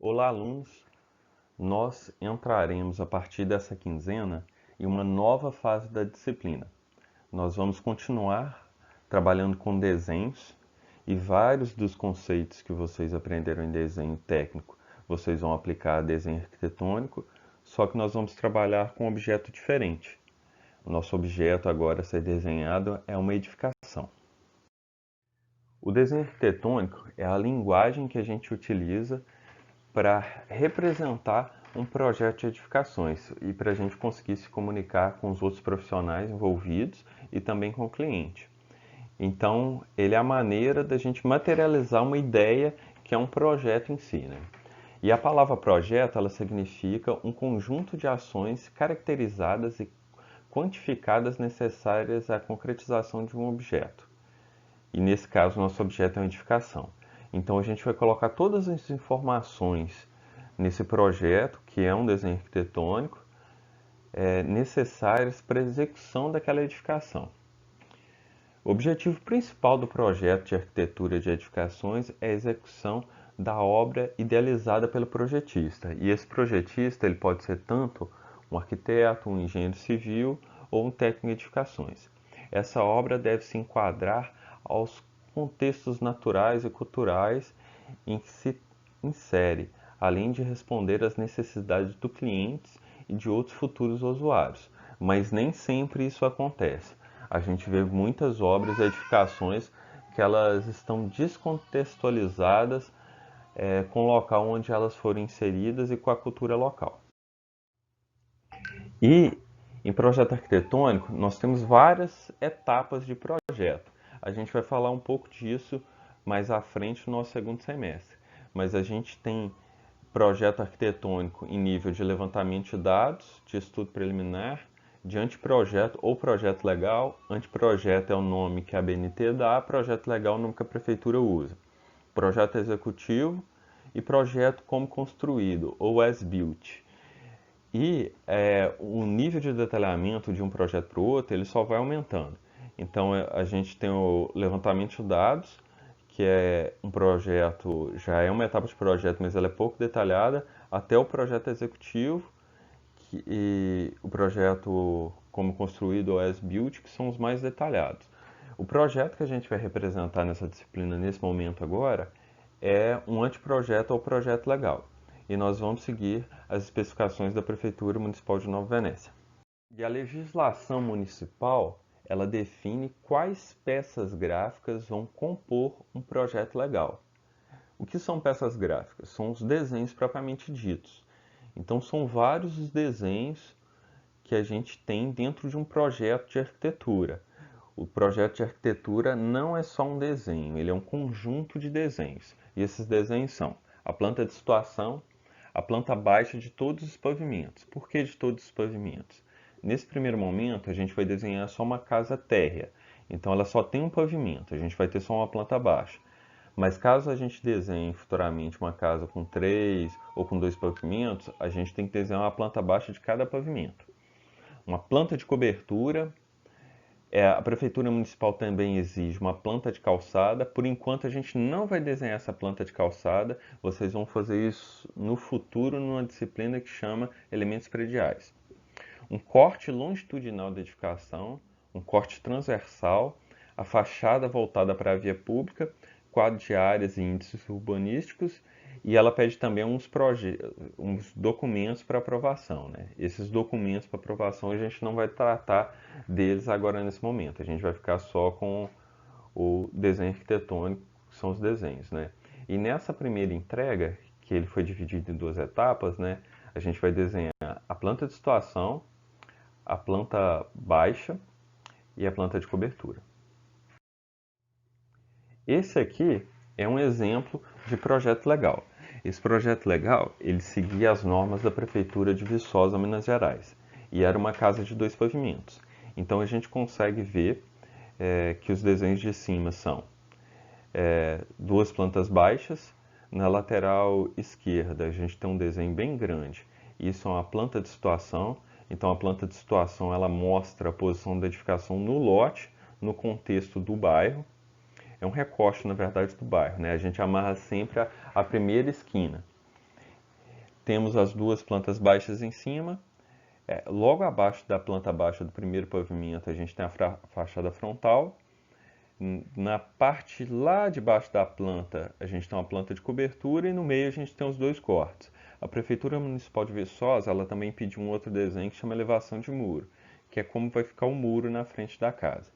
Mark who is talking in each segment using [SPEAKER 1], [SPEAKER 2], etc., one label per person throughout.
[SPEAKER 1] Olá, alunos! Nós entraremos a partir dessa quinzena em uma nova fase da disciplina. Nós vamos continuar trabalhando com desenhos e vários dos conceitos que vocês aprenderam em desenho técnico, vocês vão aplicar a desenho arquitetônico, só que nós vamos trabalhar com um objeto diferente. O nosso objeto agora a ser desenhado é uma edificação. O desenho arquitetônico é a linguagem que a gente utiliza para representar um projeto de edificações e para a gente conseguir se comunicar com os outros profissionais envolvidos e também com o cliente. Então, ele é a maneira da gente materializar uma ideia que é um projeto em si, né? E a palavra projeto, ela significa um conjunto de ações caracterizadas e quantificadas necessárias à concretização de um objeto. E nesse caso, nosso objeto é uma edificação. Então a gente vai colocar todas as informações nesse projeto, que é um desenho arquitetônico, necessárias para a execução daquela edificação. O objetivo principal do projeto de arquitetura de edificações é a execução da obra idealizada pelo projetista. E esse projetista ele pode ser tanto um arquiteto, um engenheiro civil ou um técnico em edificações. Essa obra deve se enquadrar aos contextos naturais e culturais em que se insere, além de responder às necessidades do cliente e de outros futuros usuários. Mas nem sempre isso acontece. A gente vê muitas obras e edificações que elas estão descontextualizadas com o local onde elas foram inseridas e com a cultura local. E em projeto arquitetônico, nós temos várias etapas de projeto. A gente vai falar um pouco disso mais à frente no nosso segundo semestre. Mas a gente tem projeto arquitetônico em nível de levantamento de dados, de estudo preliminar, de anteprojeto ou projeto legal. Anteprojeto é o nome que a ABNT dá, projeto legal é o nome que a prefeitura usa. Projeto executivo e projeto como construído, ou as-built. E o nível de detalhamento de um projeto para o outro, ele só vai aumentando. Então a gente tem o levantamento de dados, que é um projeto, já é uma etapa de projeto, mas ela é pouco detalhada, até o projeto executivo e o projeto como construído ou as-built, que são os mais detalhados. O projeto que a gente vai representar nessa disciplina nesse momento agora é um anteprojeto ou projeto legal. E nós vamos seguir as especificações da Prefeitura Municipal de Nova Venécia. E a legislação municipal, ela define quais peças gráficas vão compor um projeto legal. O que são peças gráficas? São os desenhos propriamente ditos. Então são vários os desenhos que a gente tem dentro de um projeto de arquitetura. O projeto de arquitetura não é só um desenho, ele é um conjunto de desenhos. E esses desenhos são a planta de situação, a planta baixa de todos os pavimentos. Por que de todos os pavimentos? Nesse primeiro momento, a gente vai desenhar só uma casa térrea. Então, ela só tem um pavimento, a gente vai ter só uma planta baixa. Mas caso a gente desenhe futuramente uma casa com 3 ou com 2 pavimentos, a gente tem que desenhar uma planta baixa de cada pavimento. Uma planta de cobertura, a Prefeitura Municipal também exige uma planta de calçada. Por enquanto a gente não vai desenhar essa planta de calçada, vocês vão fazer isso no futuro numa disciplina que chama Elementos Prediais. Um corte longitudinal da edificação, um corte transversal, a fachada voltada para a via pública, quadro de áreas e índices urbanísticos, e ela pede também uns documentos para aprovação, né? Esses documentos para aprovação a gente não vai tratar deles agora nesse momento, a gente vai ficar só com o desenho arquitetônico, que são os desenhos, né? E nessa primeira entrega, que ele foi dividido em 2 etapas, né? A gente vai desenhar a planta de situação, a planta baixa e a planta de cobertura. Esse aqui é um exemplo de projeto legal. Esse projeto legal, ele seguia as normas da Prefeitura de Viçosa, Minas Gerais, e era uma casa de 2 pavimentos. Então a gente consegue ver que os desenhos de cima são 2 plantas baixas. Na lateral esquerda a gente tem um desenho bem grande. Isso é uma planta de situação. Então a planta de situação ela mostra a posição da edificação no lote, no contexto do bairro. É um recorte, na verdade, do bairro, né? A gente amarra sempre a primeira esquina. temos as duas plantas baixas em cima. Logo abaixo da planta baixa do primeiro pavimento, a gente tem a fachada frontal. Na parte lá de baixo da planta, a gente tem uma planta de cobertura e no meio a gente tem os dois cortes. A Prefeitura Municipal de Viçosa, ela também pediu um outro desenho que chama elevação de muro, que é como vai ficar o muro na frente da casa.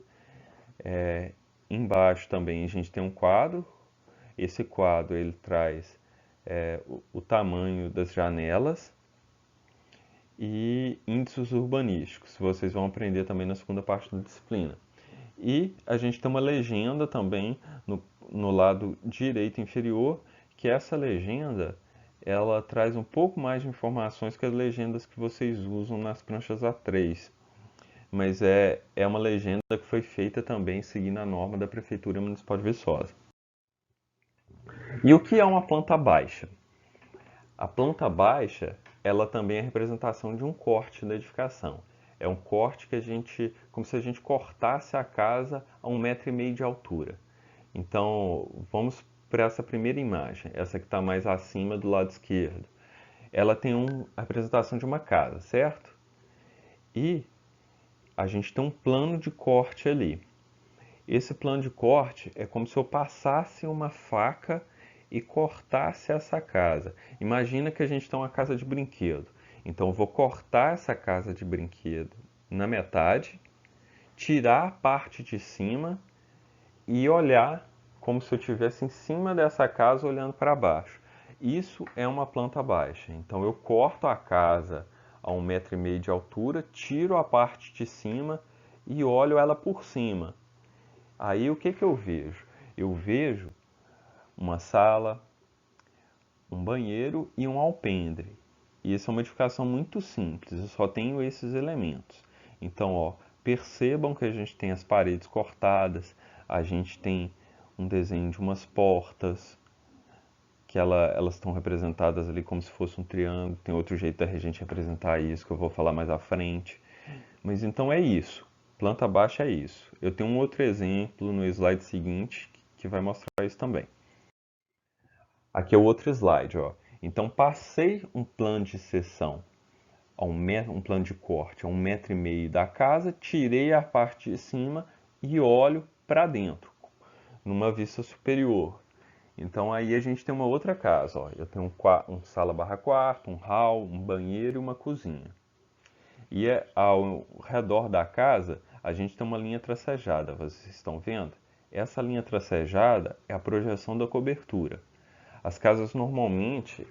[SPEAKER 1] Embaixo também a gente tem um quadro. Esse quadro ele traz o tamanho das janelas e índices urbanísticos. Vocês vão aprender também na segunda parte da disciplina. E a gente tem uma legenda também no lado direito inferior, que essa legenda ela traz um pouco mais de informações que as legendas que vocês usam nas pranchas A3. Mas é uma legenda que foi feita também seguindo a norma da Prefeitura Municipal de Viçosa. E o que é uma planta baixa? A planta baixa, ela também é a representação de um corte da edificação. É um corte que como se a gente cortasse a casa a 1,5 m de altura. Então, vamos para essa primeira imagem, essa que está mais acima do lado esquerdo. Ela tem a representação de uma casa, certo? E a gente tem um plano de corte ali. Esse plano de corte é como se eu passasse uma faca e cortasse essa casa. Imagina que a gente tem uma casa de brinquedo. Então eu vou cortar essa casa de brinquedo na metade, tirar a parte de cima e olhar como se eu estivesse em cima dessa casa olhando para baixo. Isso é uma planta baixa. Então eu corto a casa a 1,5 m de altura, tiro a parte de cima e olho ela por cima. Aí o que eu vejo? Eu vejo uma sala, um banheiro e um alpendre. E isso é uma edificação muito simples, eu só tenho esses elementos. Então, ó, percebam que a gente tem as paredes cortadas, a gente tem um desenho de umas portas, que elas estão representadas ali como se fosse um triângulo. Tem outro jeito da gente representar isso, que eu vou falar mais à frente. Mas então é isso. Planta baixa é isso. Eu tenho um outro exemplo no slide seguinte que vai mostrar isso também. Aqui é o outro slide, ó. Então passei um plano de seção, um plano de corte a 1,5 m da casa, tirei a parte de cima e olho para dentro, numa vista superior. Então aí a gente tem uma outra casa, ó. Eu tenho um sala barra quarto, um hall, um banheiro e uma cozinha. E ao redor da casa a gente tem uma linha tracejada, vocês estão vendo? Essa linha tracejada é a projeção da cobertura. As casas normalmente,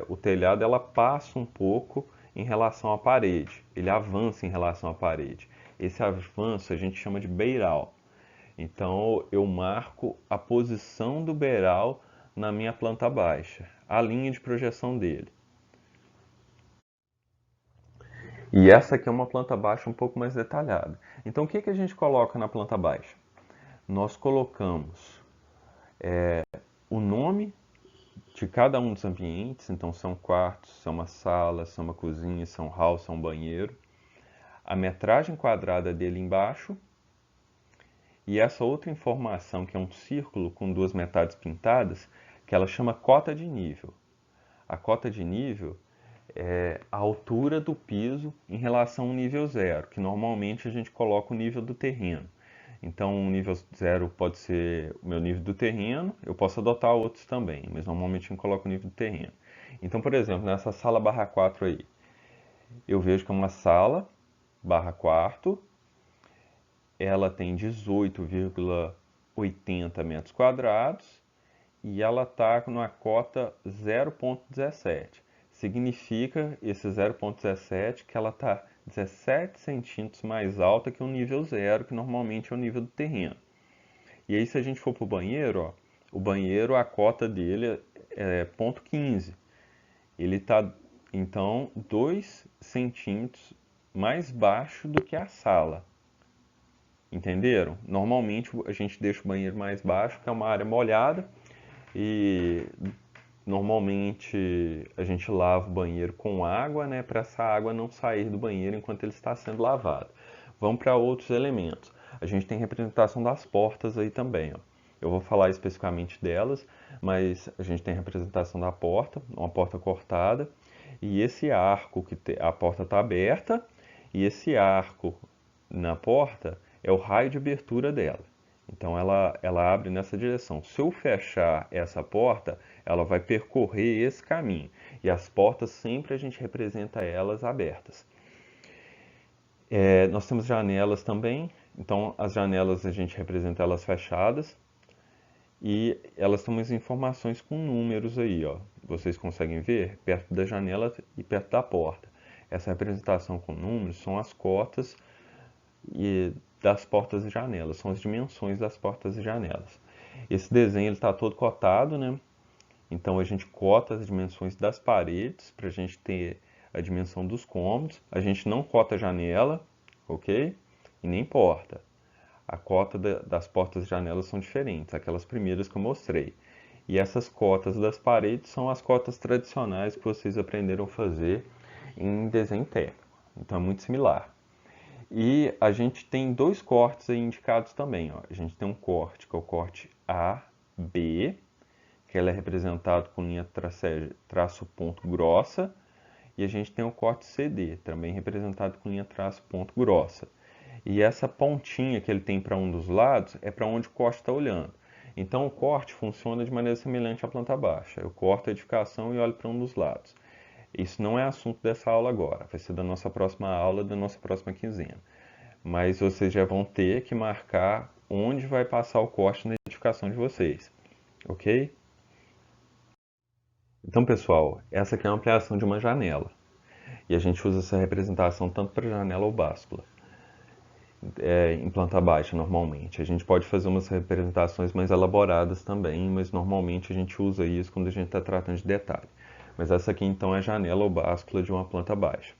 [SPEAKER 1] o telhado ela passa um pouco em relação à parede, ele avança em relação à parede. Esse avanço a gente chama de beiral. Então eu marco a posição do beiral na minha planta baixa, a linha de projeção dele. E essa aqui é uma planta baixa um pouco mais detalhada. Então o que a gente coloca na planta baixa? Nós colocamos o nome de cada um dos ambientes, então são quartos, são uma sala, são uma cozinha, são hall, são um banheiro, a metragem quadrada dele embaixo e essa outra informação que é um círculo com duas metades pintadas, que ela chama cota de nível. A cota de nível é a altura do piso em relação ao nível zero, que normalmente a gente coloca o nível do terreno. Então, o nível zero pode ser o meu nível do terreno, eu posso adotar outros também, mas normalmente eu coloco o nível do terreno. Então, por exemplo, nessa sala barra 4 aí, eu vejo que é uma sala barra quarto, ela tem 18,80 metros quadrados e ela está numa cota 0,17. Significa esse 0,17 que ela está 17 centímetros mais alta que o nível zero, que normalmente é o nível do terreno. E aí se a gente for para o banheiro, ó, o banheiro, a cota dele é 0,15. Ele está, então, 2 centímetros mais baixo do que a sala. Entenderam? Normalmente a gente deixa o banheiro mais baixo, que é uma área molhada, e normalmente a gente lava o banheiro com água, né, para essa água não sair do banheiro enquanto ele está sendo lavado. Vamos para outros elementos. A gente tem representação das portas aí também, ó. Eu vou falar especificamente delas, mas a gente tem representação da porta, uma porta cortada, E esse arco a porta está aberta e esse arco na porta é o raio de abertura dela. Então ela abre nessa direção. Se eu fechar essa porta, ela vai percorrer esse caminho. E as portas sempre a gente representa elas abertas. Nós temos janelas também. Então as janelas a gente representa elas fechadas. E elas têm umas informações com números aí, ó. Vocês conseguem ver perto da janela e perto da porta. Essa representação com números são as cotas das portas e janelas, são as dimensões das portas e janelas. Esse desenho está todo cotado, né? Então a gente cota as dimensões das paredes para a gente ter a dimensão dos cômodos. A gente não cota janela, ok? E nem porta. A cota das portas e janelas são diferentes, aquelas primeiras que eu mostrei. E essas cotas das paredes são as cotas tradicionais que vocês aprenderam a fazer em desenho técnico. Então é muito similar. E a gente tem dois cortes aí indicados também. Ó. A gente tem um corte que é o corte AB, que ela é representado com linha traço ponto grossa. E a gente tem o corte CD, também representado com linha traço ponto grossa. E essa pontinha que ele tem para um dos lados é para onde o corte está olhando. Então o corte funciona de maneira semelhante à planta baixa. Eu corto a edificação e olho para um dos lados. Isso não é assunto dessa aula agora, vai ser da nossa próxima aula, da nossa próxima quinzena. Mas vocês já vão ter que marcar onde vai passar o corte na edificação de vocês, ok? Então, pessoal, essa aqui é a ampliação de uma janela. E a gente usa essa representação tanto para janela ou báscula. Em planta baixa normalmente. A gente pode fazer umas representações mais elaboradas também, mas normalmente a gente usa isso quando a gente está tratando de detalhe. Mas essa aqui então é a janela ou báscula de uma planta baixa.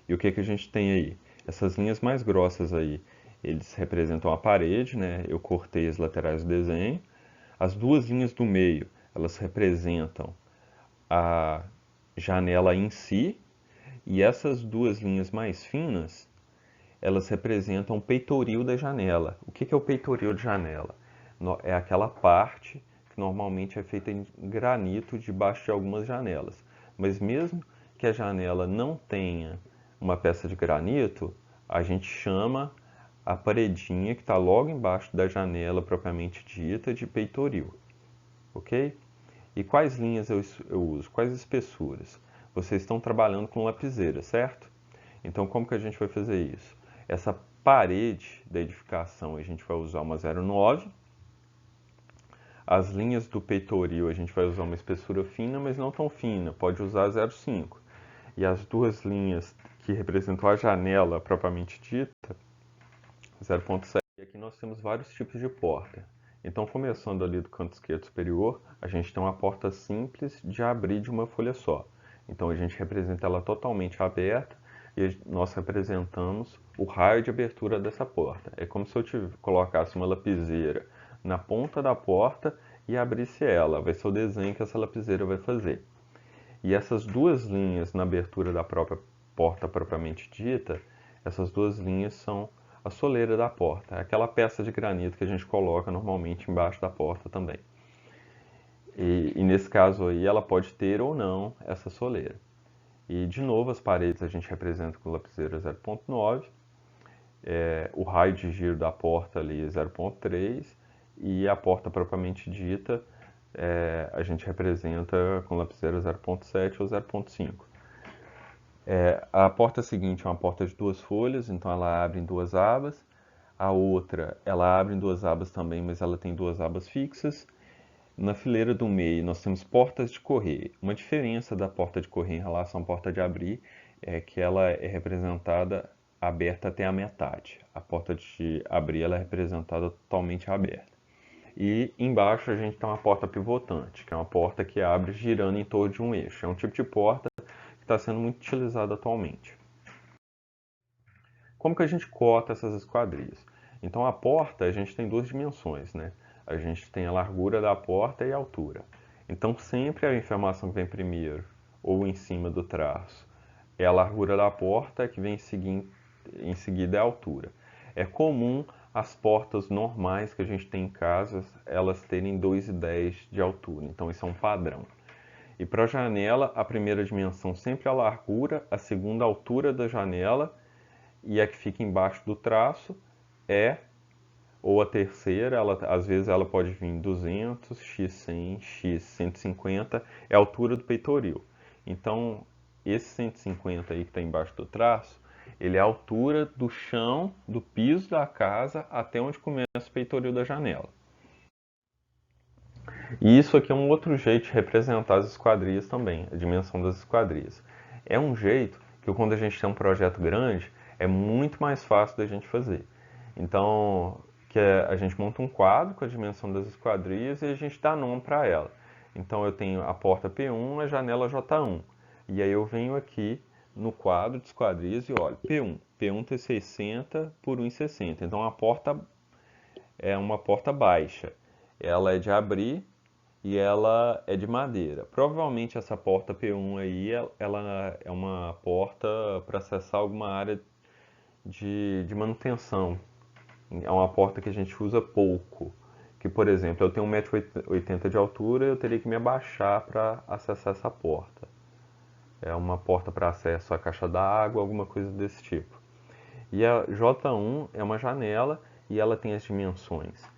[SPEAKER 1] E o que que a gente tem aí? Essas linhas mais grossas aí, eles representam a parede, né? Eu cortei as laterais do desenho. As duas linhas do meio, elas representam a janela em si, e essas duas linhas mais finas elas representam o peitoril da janela. O que é o peitoril de janela? É aquela parte que normalmente é feita em granito debaixo de algumas janelas. Mas mesmo que a janela não tenha uma peça de granito, a gente chama a paredinha que está logo embaixo da janela propriamente dita de peitoril. Ok? E quais linhas eu uso? Quais espessuras? Vocês estão trabalhando com lapiseira, certo? Então como que a gente vai fazer isso? Essa parede da edificação a gente vai usar uma 0,9. As linhas do peitoril a gente vai usar uma espessura fina, mas não tão fina, pode usar 0,5. E as duas linhas que representam a janela propriamente dita, 0,7. E aqui nós temos vários tipos de porta. Então, começando ali do canto esquerdo superior, a gente tem uma porta simples de abrir de uma folha só. Então, a gente representa ela totalmente aberta e nós representamos o raio de abertura dessa porta. É como se eu colocasse uma lapiseira na ponta da porta e abrisse ela. Vai ser o desenho que essa lapiseira vai fazer. E essas duas linhas na abertura da própria porta propriamente dita, essas duas linhas são a soleira da porta. É aquela peça de granito que a gente coloca normalmente embaixo da porta também. E nesse caso aí ela pode ter ou não essa soleira. E de novo as paredes a gente representa com lapiseira 0,9. O raio de giro da porta ali é 0,3 e a porta propriamente dita a gente representa com lapiseira 0,7 ou 0,5. A porta seguinte é uma porta de duas folhas, então ela abre em duas abas. A outra, ela abre em duas abas também, mas ela tem duas abas fixas. Na fileira do meio, nós temos portas de correr. Uma diferença da porta de correr em relação à porta de abrir é que ela é representada aberta até a metade. A porta de abrir ela é representada totalmente aberta. E embaixo a gente tem uma porta pivotante, que é uma porta que abre girando em torno de um eixo. É um tipo de porta que está sendo muito utilizado atualmente. Como que a gente cota essas esquadrias? Então a porta a gente tem duas dimensões, né? A gente tem a largura da porta e a altura. Então sempre a informação que vem primeiro ou em cima do traço é a largura da porta, que vem em seguida é a altura. É comum as portas normais que a gente tem em casa, elas terem 2,10 de altura. Então isso é um padrão. E para a janela, a primeira dimensão sempre é a largura, a segunda a altura da janela e a que fica embaixo do traço é, ou a terceira, às vezes ela pode vir 200, x100, x150, é a altura do peitoril. Então, esse 150 aí que está embaixo do traço, ele é a altura do chão, do piso da casa até onde começa o peitoril da janela. E isso aqui é um outro jeito de representar as esquadrias também, a dimensão das esquadrias. É um jeito que quando a gente tem um projeto grande, é muito mais fácil da gente fazer. Então, a gente monta um quadro com a dimensão das esquadrias e a gente dá nome para ela. Então eu tenho a porta P1, a janela J1. E aí eu venho aqui no quadro de esquadrias e olho, P1. P1 tem 60 por 1,60. Então a porta é uma porta baixa. Ela é de abrir e ela é de madeira. Provavelmente essa porta P1 aí, ela é uma porta para acessar alguma área de manutenção. É uma porta que a gente usa pouco. Que, por exemplo, eu tenho 1,80 m de altura, eu teria que me abaixar para acessar essa porta. É uma porta para acesso à caixa d'água, alguma coisa desse tipo. E a J1 é uma janela e ela tem as dimensões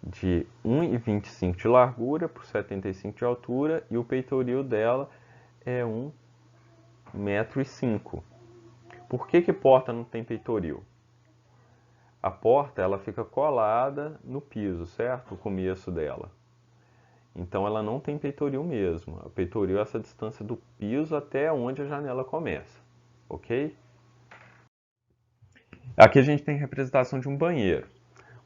[SPEAKER 1] de 1,25 de largura por 75 de altura e o peitoril dela é 1,05 m. Por que porta não tem peitoril? A porta ela fica colada no piso, certo? O começo dela. Então ela não tem peitoril mesmo. A peitoril é essa distância do piso até onde a janela começa, ok? Aqui a gente tem representação de um banheiro.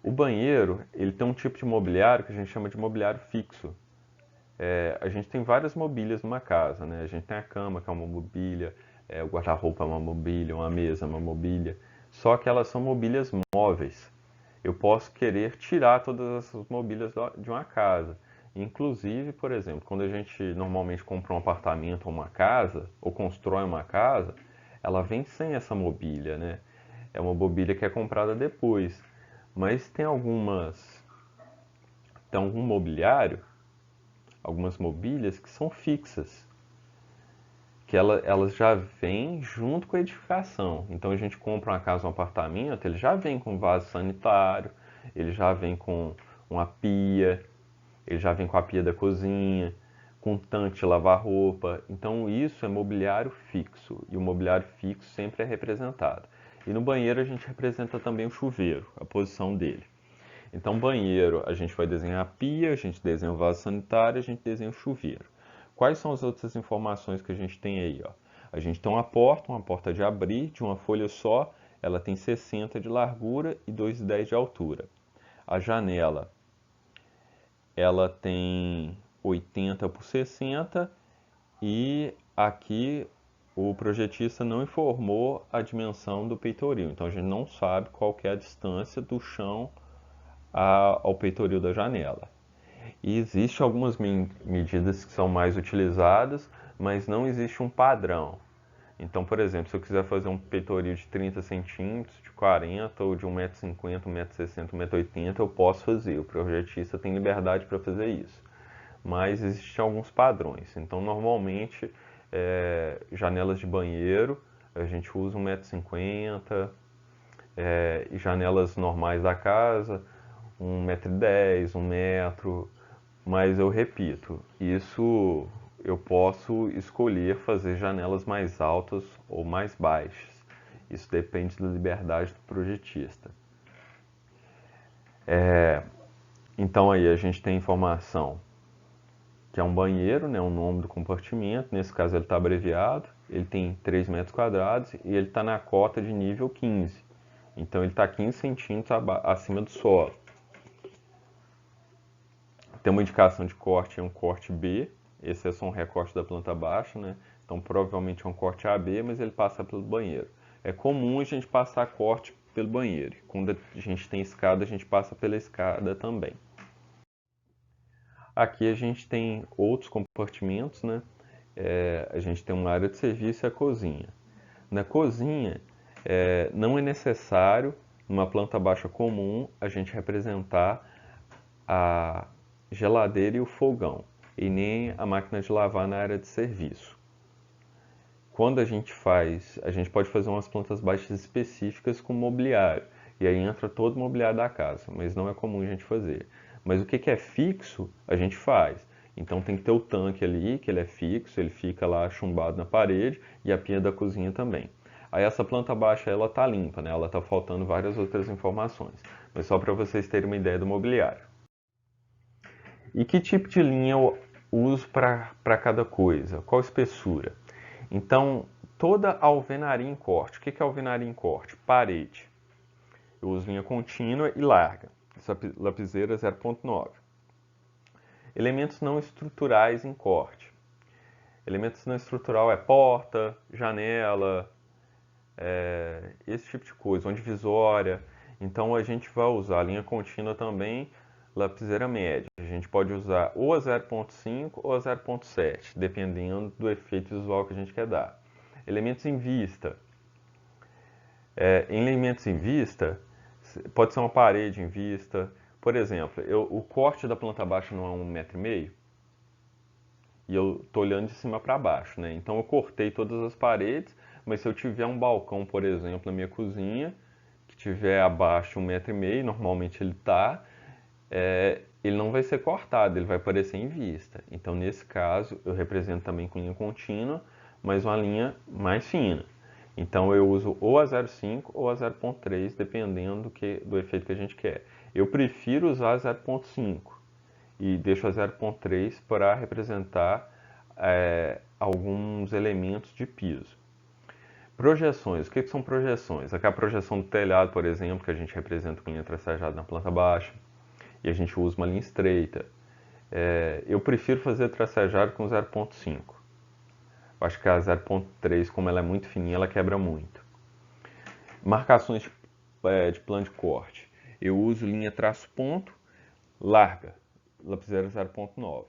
[SPEAKER 1] O banheiro ele tem um tipo de mobiliário que a gente chama de mobiliário fixo. A gente tem várias mobílias numa casa, né? A gente tem a cama, que é uma mobília, o guarda-roupa é uma mobília, uma mesa é uma mobília. Só que elas são mobílias móveis. Eu posso querer tirar todas essas mobílias de uma casa. Inclusive, por exemplo, quando a gente normalmente compra um apartamento ou uma casa, ou constrói uma casa, ela vem sem essa mobília, né? É uma mobília que é comprada depois. Mas tem algum mobiliário, algumas mobílias que são fixas, que elas já vêm junto com a edificação. Então a gente compra uma casa, um apartamento, ele já vem com vaso sanitário, ele já vem com uma pia, ele já vem com a pia da cozinha, com tanque de lavar roupa. Então isso é mobiliário fixo, e o mobiliário fixo sempre é representado. E no banheiro a gente representa também o chuveiro, a posição dele. Então banheiro, a gente vai desenhar a pia, a gente desenha o vaso sanitário, a gente desenha o chuveiro. Quais são as outras informações que a gente tem aí? Ó? A gente tem uma porta de abrir, de uma folha só, ela tem 60 de largura e 2,10 de altura. A janela, ela tem 80 por 60 e aqui o projetista não informou a dimensão do peitoril, então a gente não sabe qual que é a distância do chão ao peitoril da janela. E existem algumas medidas que são mais utilizadas, mas não existe um padrão. Então, por exemplo, se eu quiser fazer um peitoril de 30 centímetros, de 40 ou de 1,50 m, 1,60 m, 1,80 m, eu posso fazer. O projetista tem liberdade para fazer isso. Mas existem alguns padrões. Então, normalmente, janelas de banheiro, a gente usa 1,50 m, e janelas normais da casa, 1,10 m, 1 metro. Mas eu repito, isso eu posso escolher fazer janelas mais altas ou mais baixas. Isso depende da liberdade do projetista. Então aí a gente tem informação que é um banheiro, né, o nome do compartimento, nesse caso ele está abreviado, ele tem 3 metros quadrados e ele está na cota de nível 15. Então ele está 15 centímetros acima do solo. Tem uma indicação de corte, é um corte B, esse é só um recorte da planta baixa, né? Então provavelmente é um corte AB, mas ele passa pelo banheiro. É comum a gente passar corte pelo banheiro. Quando a gente tem escada, a gente passa pela escada também. Aqui a gente tem outros compartimentos, né? A gente tem uma área de serviço e a cozinha. Na cozinha, não é necessário, numa planta baixa comum, a gente representar a geladeira e o fogão. e nem a máquina de lavar na área de serviço. Quando a gente pode fazer umas plantas baixas específicas com mobiliário, e aí entra todo o mobiliário da casa, mas não é comum a gente fazer. Mas o que é fixo, a gente faz. Então tem que ter o tanque ali, que ele é fixo, ele fica lá chumbado na parede, e a pia da cozinha também. Aí essa planta baixa, ela tá limpa, né? Ela tá faltando várias outras informações, mas só para vocês terem uma ideia do mobiliário. E que tipo de linha eu uso para cada coisa? Qual espessura? Então, toda alvenaria em corte. O que é alvenaria em corte? Parede. Eu uso linha contínua e larga. Essa lapiseira 0.9. Elementos não estruturais em corte. Elementos não estrutural é porta, janela, esse tipo de coisa, uma divisória. Então a gente vai usar a linha contínua também, lapiseira média. A gente pode usar ou a 0.5 ou a 0.7, dependendo do efeito visual que a gente quer dar. Elementos em vista. Em elementos em vista, pode ser uma parede em vista. Por exemplo, o corte da planta baixa não é 1,5 m, e eu estou olhando de cima para baixo, né? Então eu cortei todas as paredes, mas se eu tiver um balcão, por exemplo, na minha cozinha, que tiver abaixo de 1,5 m, normalmente ele está, ele não vai ser cortado, ele vai aparecer em vista. Então nesse caso eu represento também com linha contínua, mas uma linha mais fina. Então eu uso ou a 0.5 ou a 0.3, dependendo do efeito que a gente quer. Eu prefiro usar a 0.5 e deixo a 0.3 para representar alguns elementos de piso. Projeções. O que são projeções? Aqui a projeção do telhado, por exemplo, que a gente representa com linha tracejada na planta baixa, e a gente usa uma linha estreita. Eu prefiro fazer tracejado com 0.5. Acho que a 0.3, como ela é muito fininha, ela quebra muito. Marcações de plano de corte. Eu uso linha traço ponto, larga, lapiseira 0.9.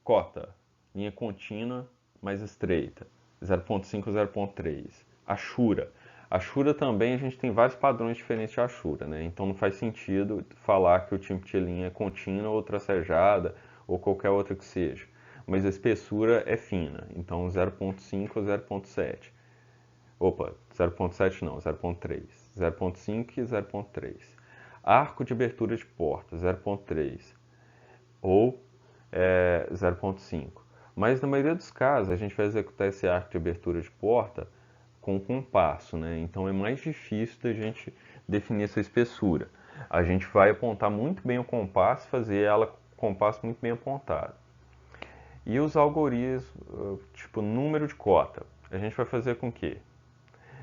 [SPEAKER 1] Cota, linha contínua mais estreita, 0.5 a 0.3. Achura. Achura também, a gente tem vários padrões diferentes de achura, né? Então não faz sentido falar que o tipo de linha é contínua ou tracejada ou qualquer outra que seja. Mas a espessura é fina, então 0.5 ou 0.7. Opa, 0.7 não, 0.3. 0.5 e 0.3. Arco de abertura de porta, 0.3 ou 0.5. Mas na maioria dos casos a gente vai executar esse arco de abertura de porta com compasso, né? Então é mais difícil da gente definir essa espessura. A gente vai apontar muito bem o compasso, fazer ela com o compasso muito bem apontado. E os algoritmos, tipo número de cota, a gente vai fazer com que?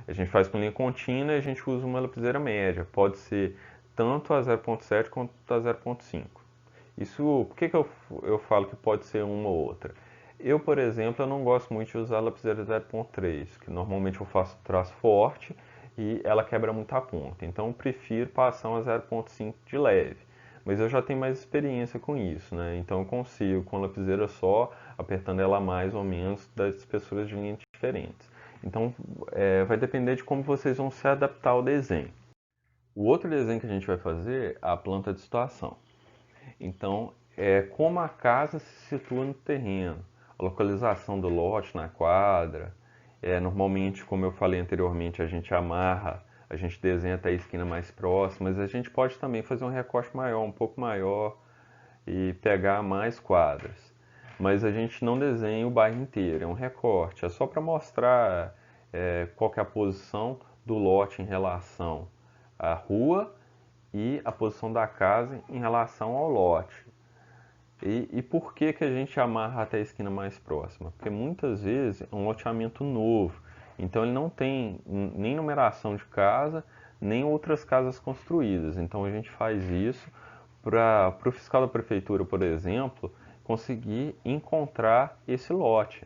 [SPEAKER 1] A gente faz com linha contínua e a gente usa uma lapiseira média. Pode ser tanto a 0.7 quanto a 0.5. Isso, por que eu falo que pode ser uma ou outra? Eu, por exemplo, eu não gosto muito de usar a lapiseira 0.3, que normalmente eu faço traço forte e ela quebra muito a ponta. Então eu prefiro passar uma 0.5 de leve. Mas eu já tenho mais experiência com isso, né? Então eu consigo, com a lapiseira só, apertando ela mais ou menos das espessuras de linha diferentes. Então vai depender de como vocês vão se adaptar ao desenho. O outro desenho que a gente vai fazer é a planta de situação. Então, como a casa se situa no terreno, a localização do lote na quadra. Normalmente, como eu falei anteriormente, a gente amarra, a gente desenha até a esquina mais próxima, mas a gente pode também fazer um recorte maior, um pouco maior, e pegar mais quadras. Mas a gente não desenha o bairro inteiro, é um recorte, é só para mostrar qual que é a posição do lote em relação à rua e a posição da casa em relação ao lote. E por que que a gente amarra até a esquina mais próxima? Porque muitas vezes é um loteamento novo, então ele não tem nem numeração de casa, nem outras casas construídas. Então a gente faz isso para o fiscal da prefeitura, por exemplo, conseguir encontrar esse lote.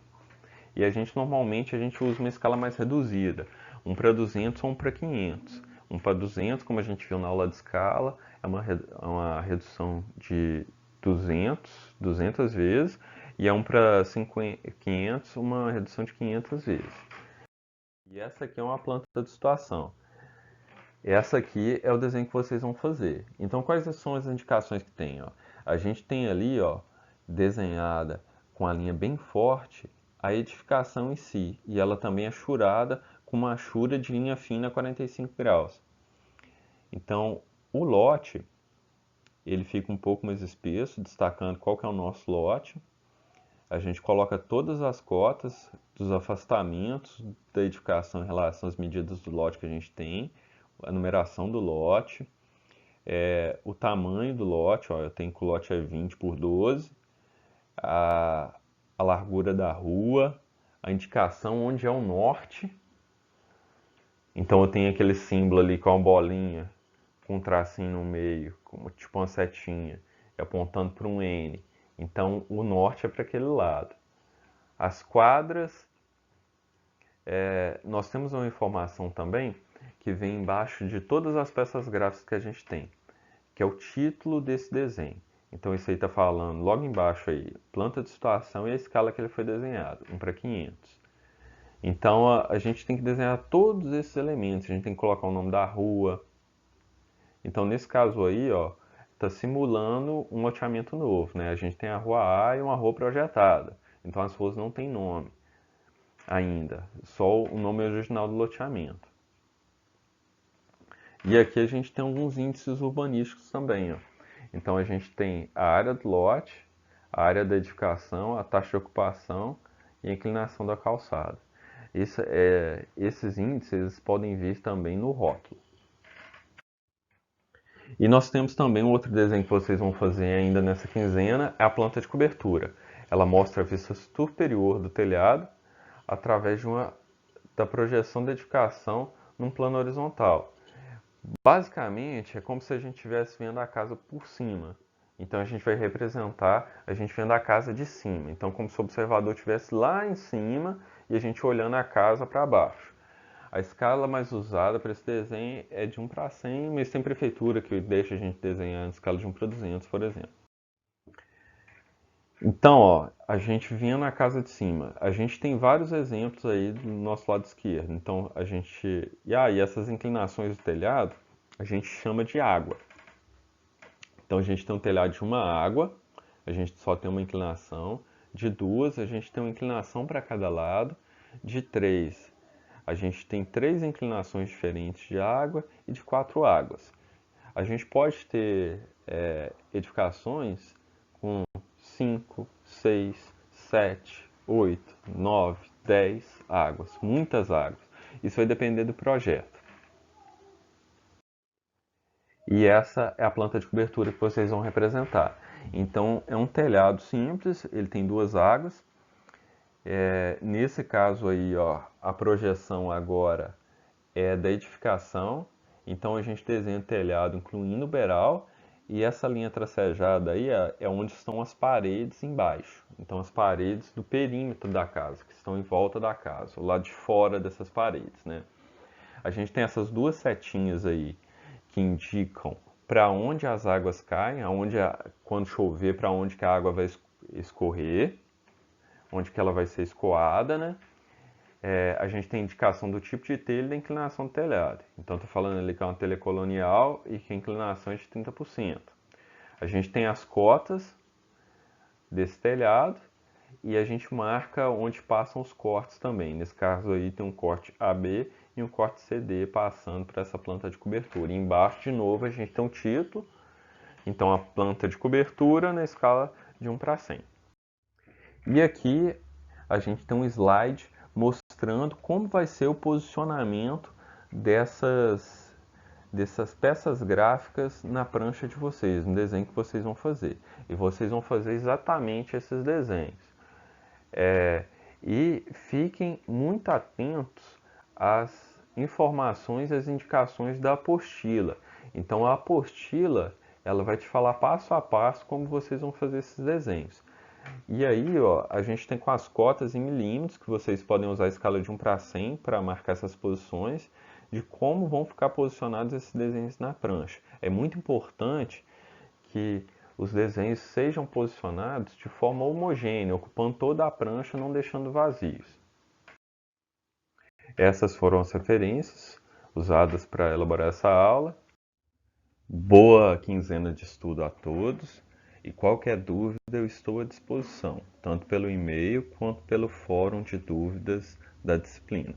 [SPEAKER 1] E a gente normalmente usa uma escala mais reduzida, um para 200 ou um para 500. Um para 200, como a gente viu na aula de escala, é uma redução de 200 vezes, e é um para 500, uma redução de 500 vezes. E essa aqui é uma planta de situação. Essa aqui é o desenho que vocês vão fazer. Então, quais são as indicações que tem? Ó? A gente tem ali, ó, desenhada com a linha bem forte, a edificação em si, e ela também é churada com uma chura de linha fina a 45 graus. Então, o lote, ele fica um pouco mais espesso, destacando qual que é o nosso lote. A gente coloca todas as cotas dos afastamentos da edificação em relação às medidas do lote que a gente tem, a numeração do lote, o tamanho do lote, ó, eu tenho que o lote é 20 por 12, a, a largura da rua, a indicação onde é o norte. Então eu tenho aquele símbolo ali com a bolinha, com um tracinho no meio, como tipo uma setinha, apontando para um N. Então o norte é para aquele lado. As quadras, nós temos uma informação também que vem embaixo de todas as peças gráficas que a gente tem, que é o título desse desenho. Então isso aí está falando logo embaixo aí, planta de situação e a escala que ele foi desenhado, 1:500. Então a gente tem que desenhar todos esses elementos, a gente tem que colocar o nome da rua. Então nesse caso aí, ó, está simulando um loteamento novo, né? A gente tem a rua A e uma rua projetada. Então as ruas não têm nome ainda, só o nome original do loteamento. E aqui a gente tem alguns índices urbanísticos também, ó. Então a gente tem a área do lote, a área da edificação, a taxa de ocupação e a inclinação da calçada. Esses índices podem vir também no rótulo. E nós temos também um outro desenho que vocês vão fazer ainda nessa quinzena, é a planta de cobertura. Ela mostra a vista superior do telhado através da projeção da edificação num plano horizontal. Basicamente, é como se a gente estivesse vendo a casa por cima. Então a gente vai representar a gente vendo a casa de cima. Então como se o observador estivesse lá em cima e a gente olhando a casa para baixo. A escala mais usada para esse desenho é de 1:100, mas tem prefeitura que deixa a gente desenhar em escala de 1:200, por exemplo. Então, ó, a gente vinha na casa de cima. A gente tem vários exemplos aí do nosso lado esquerdo. Então, a gente... E aí, essas inclinações do telhado, a gente chama de água. Então, a gente tem um telhado de uma água, a gente só tem uma inclinação. De duas, a gente tem uma inclinação para cada lado. De três, a gente tem três inclinações diferentes de água e de 4 águas. A gente pode ter edificações com 5, 6, 7, 8, 9, 10 águas, muitas águas. Isso vai depender do projeto. E essa é a planta de cobertura que vocês vão representar. Então é um telhado simples, ele tem 2 águas. Nesse caso aí, ó, a projeção agora é da edificação. Então a gente desenha o telhado incluindo o beiral. E essa linha tracejada aí é onde estão as paredes embaixo. Então as paredes do perímetro da casa, que estão em volta da casa, o lado de fora dessas paredes, né? A gente tem essas duas setinhas aí que indicam para onde as águas caem, quando chover, para onde que a água vai escorrer, onde que ela vai ser escoada, né? A gente tem indicação do tipo de telha e da inclinação do telhado. Então, estou falando ali que é uma telha colonial e que a inclinação é de 30%. A gente tem as cotas desse telhado e a gente marca onde passam os cortes também. Nesse caso aí tem um corte AB e um corte CD passando para essa planta de cobertura. E embaixo, de novo, a gente tem um título. Então, a planta de cobertura na escala de 1:100. E aqui a gente tem um slide mostrando como vai ser o posicionamento dessas peças gráficas na prancha de vocês, no desenho que vocês vão fazer. E vocês vão fazer exatamente esses desenhos. E fiquem muito atentos às informações e às indicações da apostila. Então a apostila ela vai te falar passo a passo como vocês vão fazer esses desenhos. E aí, ó, a gente tem com as cotas em milímetros, que vocês podem usar a escala de 1:100 para marcar essas posições, de como vão ficar posicionados esses desenhos na prancha. É muito importante que os desenhos sejam posicionados de forma homogênea, ocupando toda a prancha, não deixando vazios. Essas foram as referências usadas para elaborar essa aula. Boa quinzena de estudo a todos E qualquer dúvida eu estou à disposição, tanto pelo e-mail quanto pelo fórum de dúvidas da disciplina.